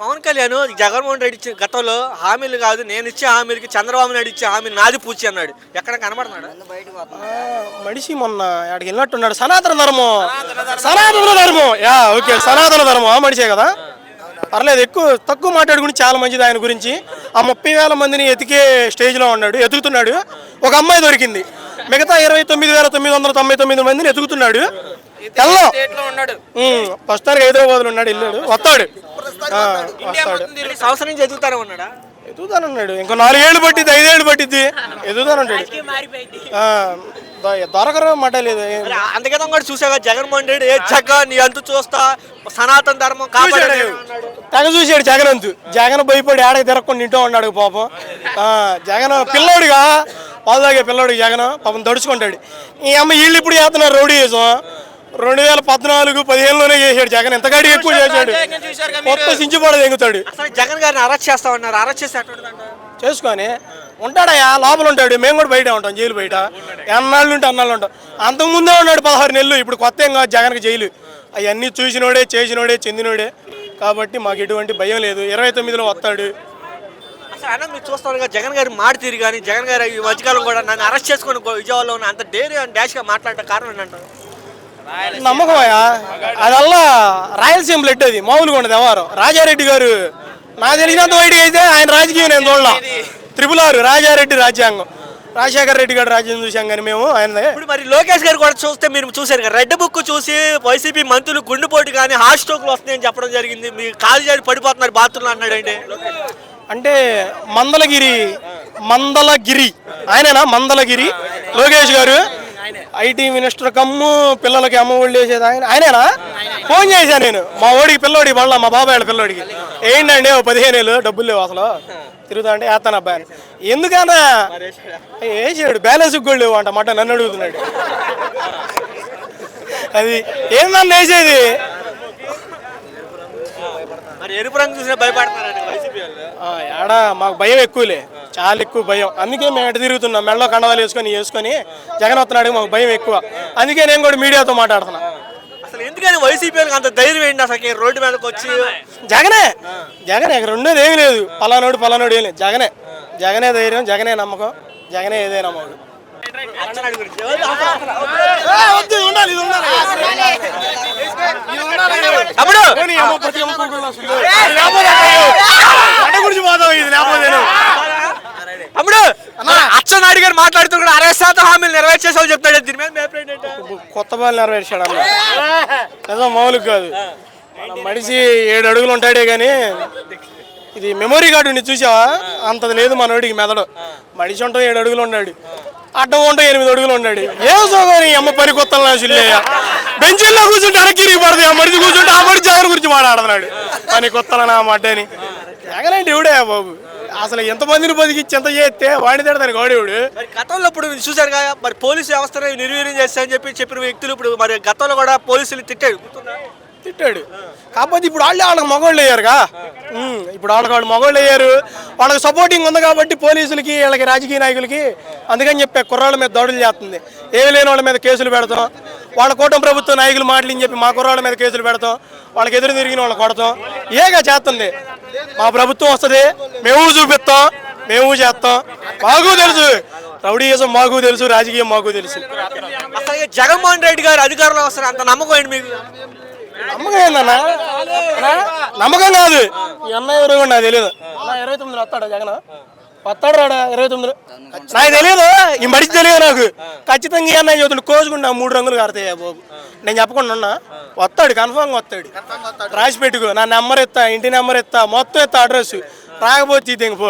పవన్ కళ్యాణ్ జగన్మోహన్ రెడ్డి ఇచ్చిన గతంలో హామీలు కాదు, నేను ఇచ్చే హామీలకి చంద్రబాబు నాయుడు ఇచ్చే హామీలు నాది పూచి అన్నాడు. ఎక్కడ కనబడుతున్నాడు? మడిసి మొన్న ఆడికి వెళ్ళినట్టున్నాడు. సనాతన ధర్మం ఓకే, సనాతన ధర్మం మడిసే కదా, పర్లేదు. తక్కువ మాట్లాడుకుని చాలా మంచిది ఆయన గురించి. ఆ 30,000 మందిని ఎతికే స్టేజ్లో ఉన్నాడు, ఎతుకుతున్నాడు. ఒక అమ్మాయి దొరికింది, మిగతా 29,999 మందిని ఎతుకుతున్నాడు. ప్రస్తుతానికి హైదరాబాద్ లో ఉన్నాడు, వెళ్ళాడు, వస్తాడు. సంవత్సరం నుంచి ఎదుగుతానన్నాడు. ఇంకో 4 ఏళ్ళు పట్టిద్ది, 5 ఏళ్ళు పట్టిద్ది, ఎదుగుతానంటాడు. దొరకరు మాట లేదు. అందుకే కూడా చూసాగా జగన్మోహన్ రెడ్డి చక్కగా నీ అంతు చూస్తా సనాతన ధర్మం తెగ చూసాడు. జగన్ భయపడి ఆడకి తిరగకుండా ఇంటూ ఉన్నాడు పాపం. జగన్ పిల్లోడిగా పాలు తాగే పిల్లోడికి జగన్ పాపం దడుచుకుంటాడు. ఈ అమ్మ వీళ్ళు ఇప్పుడు చేస్తున్నారు రౌడీ వేసం. 2014-15లోనే చేశాడు జగన్. ఎంతగాడికి ఎక్కువ చేశాడు, మొత్తం సించిపోవడం ఎగుతాడు. జగన్ గారిని అరెస్ట్ చేస్తా ఉన్నారు. అరెస్ట్ చేసి చేసుకొని ఉంటాడయా, లోపల ఉంటాడు. మేము కూడా బయట ఉంటాం, జైలు బయట. ఎన్నాళ్ళు ఉంటే అన్నాళ్ళు ఉంటాం. అంతకుముందే ఉన్నాడు 16 నెలలు. ఇప్పుడు కొత్త ఏం కాదు జగన్కి జైలు. అవన్నీ చూసినోడే, చేసినోడే, చెందినోడే. కాబట్టి మాకు ఎటువంటి భయం లేదు. 29లో వస్తాడు. అన్న మీరు చూస్తున్నారు జగన్ గారి మాట తీరు కానీ, జగన్ గారు ఈ మధ్యకాలం కూడా నన్ను అరెస్ట్ చేసుకొని విజయవాడలో ఉన్న అంత డేరీ అండ్ డాష్గా మాట్లాడటం కారణం ఏంటంటారు? నమ్మకమయ్యా, అదల్లా రాయలసీమ బ్లడ్. అది మామూలుగా ఉండదు ఎవరు. రాజారెడ్డి గారు నాకు తెలిసినంత బయటకి అయితే ఆయన రాజకీయం నేను చూడాల. RRR రాజారెడ్డి రాజ్యాంగం, రాజశేఖర రెడ్డి గారు రాజ్యం చూసాం కానీ మేము ఆయన. ఇప్పుడు మరి లోకేష్ గారు కూడా చూస్తే మీరు చూసారు కదా, రెడ్ బుక్ చూసి వైసీపీ మంత్రులు గుండెపోటు కానీ హార్ట్ స్ట్రోక్లు వస్తాయని చెప్పడం జరిగింది. మీ కాలు జారి పడిపోతున్నారు బాత్రూంలో అన్నాడండి. అంటే మందలగిరి ఆయనేనా? మందలగిరి లోకేష్ గారు ఐటీ మినిస్టర్ కమ్ము పిల్లలకి అమ్మ ఒళ్ళు వేసేది ఆయనేనా? ఫోన్ చేశాను నేను మా ఓడికి, పిల్లోడికి పడలా, మా బాబాయ్ పిల్లోడికి. ఏంటండి 15 ఏళ్ళు డబ్బులు లేవు అసలు, తిరుగుతా అంటే వేస్తాను అబ్బాయి. ఎందుకన్నా వేసాడు, బ్యాలెన్స్ గోల్డ్ లేవు అంట మాట నన్ను అడుగుతున్నాడు. అది ఏందన్న వేసేది? ఎరుపు రంగు చూసినా భయపడతారండి వైసీపీ ఏడా? మాకు భయం ఎక్కువలే, చాలా ఎక్కువ భయం. అందుకే మేము ఎటు తిరుగుతున్నాం, మెడలో కండవాలు వేసుకొని జగన్ వస్తున్నాడు. మాకు భయం ఎక్కువ. అందుకే నేను కూడా మీడియాతో మాట్లాడుతున్నా. అసలు ఎందుకని వైసీపీ అంత ధైర్యం ఏంటి అసలు రోడ్డు మీదకి వచ్చి? జగనే రెండోది ఏమి లేదు. పలానోడు ఏం లేదు. జగనే ధైర్యం, జగనే నమ్మకం, జగనే ఏదైనా నమ్మకం. అప్పుడు అచ్చెన్నాయుడు గారు మాట్లాడుతూ కూడా 60% హామీలు నెరవేర్చేసావు చెప్తాడు. దీని మీద కొత్త బాలు నెరవేర్చాడు అన్న, నిజం మామూలుగా కాదు. మనిషి 7 అడుగులు ఉంటాడే కానీ ఇది మెమొరీ కార్డు ఉంది చూసావా, అంతది లేదు మనోడికి మెదడు. మనిషి ఉంటాం 7 అడుగులు ఉన్నాడు, అడ్డం ఉంటాం 8 అడుగులు ఉన్నాడు. ఏం సోగని అమ్మ పని కొత్తలు సుల్లయ్య. బెంచీల్లో కూర్చుంటే అరకిరి పడదు, ఆ మనిషి కూర్చుంటే ఆ మనిషి జగన్ గురించి మాట్లాడుతున్నాడు. పని కొత్తలనా మడ్డని. జగన్ ఎవడే బాబు? అసలు ఎంతమందిని బతికిచ్చి ఎంత చేస్తే వాడిని తిడతాను వాడేవాడు. గతంలో ఇప్పుడు చూశారు కదా, మరి పోలీసు వ్యవస్థను నిర్వీర్యం చేస్తారని చెప్పిన వ్యక్తులు ఇప్పుడు మరి గతంలో కూడా పోలీసులు తిట్టాడు. కాకపోతే ఇప్పుడు వాళ్ళకి మగవాళ్ళు అయ్యారుగా. ఇప్పుడు వాళ్ళకి మగవాళ్ళు అయ్యారు, వాళ్ళకి సపోర్టింగ్ ఉంది కాబట్టి పోలీసులకి, వీళ్ళకి, రాజకీయ నాయకులకి. అందుకని చెప్పే కుర్రాళ్ళ మీద దాడులు చేస్తుంది. ఏమి లేని వాళ్ళ మీద కేసులు పెడతాం. వాళ్ళ కూటమి ప్రభుత్వ నాయకులు మాటలని చెప్పి మా కుర్రాళ్ళ మీద కేసులు పెడతాం. వాళ్ళకి ఎదురు తిరిగిన వాళ్ళని కొడతాం. ఏగా చేస్తుంది. మా ప్రభుత్వం వస్తుంది, మేము చూపిస్తాం, మేము చేస్తాం. మాకు తెలుసు రౌడీయిజం, మాకు తెలుసు రాజకీయం, మాకు తెలుసు. అసలు జగన్మోహన్ రెడ్డి గారు అధికారంలో వస్తారు అంత నమ్మకం ఏంటి మీకు? నమ్మకం ఏందన్నా? నమ్మకం కాదు. ఈ అన్నయ్య ఎవరు నాకు తెలియదు. 29 వస్తాడా జగన్? వస్తాడు రాడా 29? నాకు తెలియదు, ఈ మడిచి తెలియదు నాకు. ఖచ్చితంగా ఈ అన్నయ్య చదువుతుంది కోసుకుంటా 3 రంగులు కడతాయి బాబు. నేను చెప్పకుండా ఉన్నా, వస్తాడు, కన్ఫామ్గా వస్తాడు. రాసి పెట్టుకో, నా నెంబర్ ఇస్తా, ఇంటి నెంబర్ ఇస్తా, మొత్తం ఇస్తా, అడ్రస్. రాకపోతే ఇది పో.